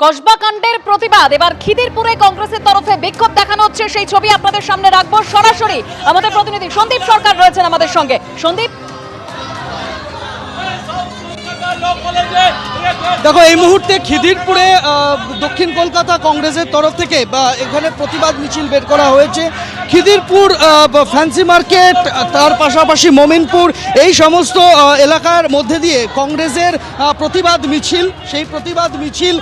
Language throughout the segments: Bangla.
কসবা কাণ্ডের প্রতিবাদ এবার খিদিরপুরে কংগ্রেসের তরফে বিক্ষোভ দেখানো হচ্ছে, সেই ছবি আপনাদের সামনে রাখবো সরাসরি। আমাদের প্রতিনিধি সন্দীপ সরকার রয়েছেন আমাদের সঙ্গে। সন্দীপ, দেখো এই মুহূর্তে খিদিরপুরে দক্ষিণ কলকাতা কংগ্রেসের তরফ থেকে এখানে প্রতিবাদ মিছিল বের করা হয়েছে। খিদিরপুর, ফ্যান্সি মার্কেট, তার পাশাপাশি মোমিনপুর, এই সমস্ত এলাকার মধ্যে দিয়ে কংগ্রেসের প্রতিবাদ মিছিল, সেই প্রতিবাদ মিছিল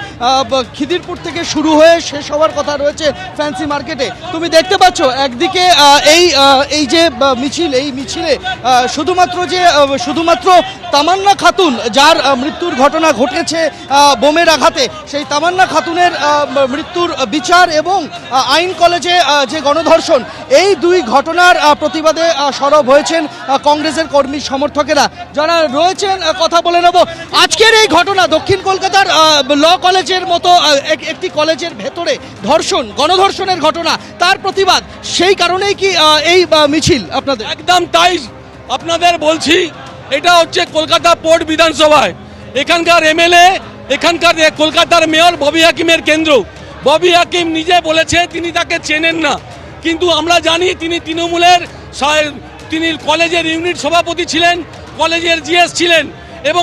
খিদিরপুর থেকে শুরু হয়ে শেষ হওয়ার কথা রয়েছে ফ্যান্সি মার্কেটে। তুমি দেখতে পাচ্ছ একদিকে এই যে মিছিল, এই মিছিলে শুধুমাত্র তামান্না খাতুন, যার মৃত্যুর ঘটনা ঘটেছে বোমের আঘাতে, সেই তামান্না খাতুনের মৃত্যুর বিচার এবং আইন কলেজে যে গণধর্ষণ, এই দুই ঘটনার প্রতিবাদে সরব হয়েছেন কংগ্রেসের কর্মী সমর্থকেরা যারা রয়েছেন। কথা বলে নেব। আজকের এই ঘটনা দক্ষিণ কলকাতার ল কলেজের মতো একটি কলেজের ভেতরে ধর্ষণ, গণধর্ষণের ঘটনা, তার প্রতিবাদ, সেই কারণেই কি এই মিছিল আপনাদের? একদম তাই আপনাদের বলছি। এটা হচ্ছে কলকাতা পোর্ট বিধানসভায়, এখানকার এমএলএ, এখানকার কলকাতার মেয়র ববি হাকিমের কেন্দ্র। ববি হাকিম নিজে বলেছে তিনি তাকে চেনেন না, কিন্তু আমরা জানি তিনি তৃণমূলের, তিনি কলেজের ইউনিট সভাপতি ছিলেন, কলেজের জিএস ছিলেন, এবং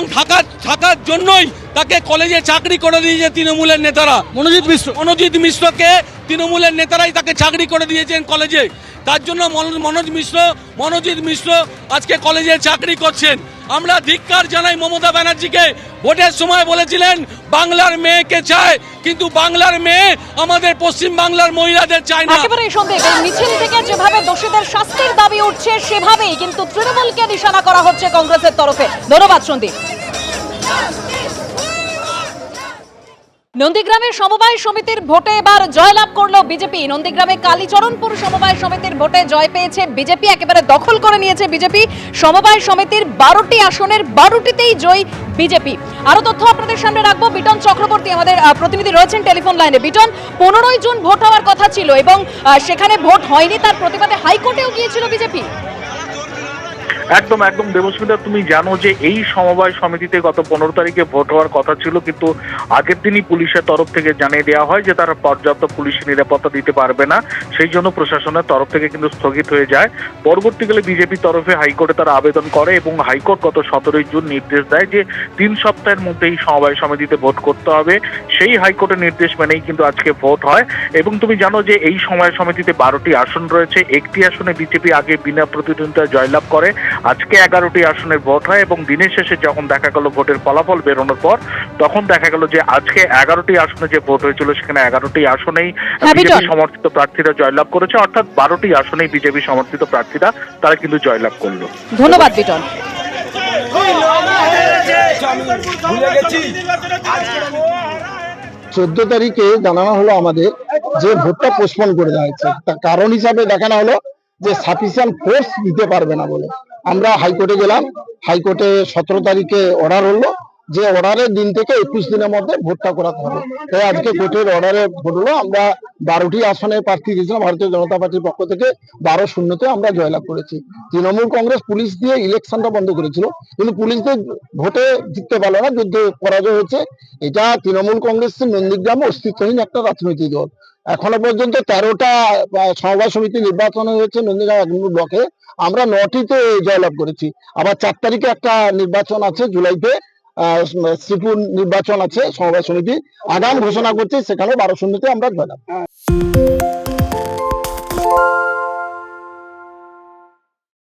থাকার জন্যই তাকে কলেজে চাকরি করে দিয়েছে তৃণমূলের নেতারা। মনোজিৎ মিশ্রকে তৃণমূলের নেতারাই তাকে চাকরি করে দিয়েছেন কলেজে। তার জন্য মনোজিৎ মিশ্র আজকে কলেজে চাকরি করছেন। আমরা ধিক্কার জানাই মমতা ব্যানার্জিকে। ভোটের সময় বলেছিলেন বাংলার মেয়েকে চায়, কিন্তু বাংলার মেয়ে আমাদের পশ্চিম বাংলার মহিলাদের চায় না। একেবারে সন্দেহ এই মিছিল থেকে যেভাবে দোষীদের শাস্তির দাবি উঠছে, সেভাবেই কিন্তু তৃণমূলকে নিশানা করা হচ্ছে কংগ্রেসের তরফে। ধন্যবাদ সন্দীপ। নন্দীগ্রামের সমবায় সমিতির ভোটে এবার জয়লাভ করলো বিজেপি। নন্দীগ্রামে কালীচরণপুর সমবায় সমিতির ভোটে জয় পেয়েছে বিজেপি, একেবারে দখল করে নিয়েছে বিজেপি। সমবায় সমিতির 12টি আসনের 12টিতেই জয় বিজেপি। আরো তথ্য আপনাদের সামনে রাখবো। বিটন চক্রবর্তী আমাদের প্রতিনিধি রয়েছেন টেলিফোন লাইনে। বিটন, 15ই জুন ভোট হওয়ার কথা ছিল এবং সেখানে ভোট হয়নি, তার প্রতিবাদে হাইকোর্টেও গিয়েছিল বিজেপি। একদম দেবস্মিতা, তুমি জানো যে এই সমবায় সমিতিতে গত 15 তারিখে ভোট হওয়ার কথা ছিল, কিন্তু আগের দিনই পুলিশের তরফ থেকে জানিয়ে দেওয়া হয় যে তারা পর্যাপ্ত পুলিশ নিরাপত্তা দিতে পারবে না, সেই জন্য প্রশাসনের তরফ থেকে কিন্তু স্থগিত হয়ে যায়। পরবর্তীকালে বিজেপি তরফে হাইকোর্টে তারা আবেদন করে এবং হাইকোর্ট গত 17 জুন নির্দেশ দেয় যে 3 সপ্তাহের মধ্যে এই সমবায় সমিতিতে ভোট করতে হবে। সেই হাইকোর্টের নির্দেশ মেনেই কিন্তু আজকে ভোট হয়। এবং তুমি জানো যে এই সমবায় সমিতিতে 12টি আসন রয়েছে। একটি আসনে বিজেপি আগে বিনা প্রতিদ্বন্দ্বিতায় জয়লাভ করে। আজকে 11টি আসনের ভোট হয় এবং দিনের শেষে যখন দেখা গেল ভোটের ফলাফল বেরোনোর পর, তখন দেখা গেল যে আজকে 11টি আসনে যে ভোট হয়েছিল সেখানে 11টি আসনেই বিজেপি সমর্থিত প্রার্থীরা জয়লাভ করেছে, অর্থাৎ 12টি আসনেই বিজেপি সমর্থিত প্রার্থীরা তারা কিন্তু জয়লাভ করলো। ধন্যবাদ বিটন। 14 তারিখে জানানো হলো আমাদের যে ভোটটা পোস্টপোন করে দেওয়া হয়েছে। তার কারণ হিসাবে দেখানো হলো যে সাফিসিয়েন্ট ফোর্স দিতে পারবে না বলে। আমরা হাইকোর্টে গেলাম, হাইকোর্টে 17 তারিখে অর্ডার হলো যে অর্ডারের দিন থেকে 21 দিনের মধ্যে ভোটটা করাতে হবে। তাই আজকে কোর্টের অর্ডারে ভোট হলো। আমরা 12টি আসনের প্রার্থী দিয়েছিলাম ভারতীয় জনতা পার্টির পক্ষ থেকে, 12-0-তে আমরা জয়লাভ করেছি। তৃণমূল কংগ্রেস পুলিশ দিয়ে ইলেকশনটা বন্ধ করেছিল, কিন্তু পুলিশদের ভোটে জিততে পারলো না, যুদ্ধে পরাজয় হয়েছে। এটা তৃণমূল কংগ্রেসের নন্দীগ্রামে অস্তিত্বহীন একটা রাজনৈতিক দল। এখনো পর্যন্ত 13টা সমবায় সমিতি নির্বাচন হয়েছে নন্দীগ্রাম 1 নম্বর ব্লকে, আমরা 9টিতে জয়লাভ করেছি। আবার 4 তারিখে একটা নির্বাচন আছে, জুলাইতে শ্রীপুর নির্বাচন আছে সমবায় সমিতি, আগাম ঘোষণা করছে, সেখানে 12-0-তে আমরা জয়লাভ।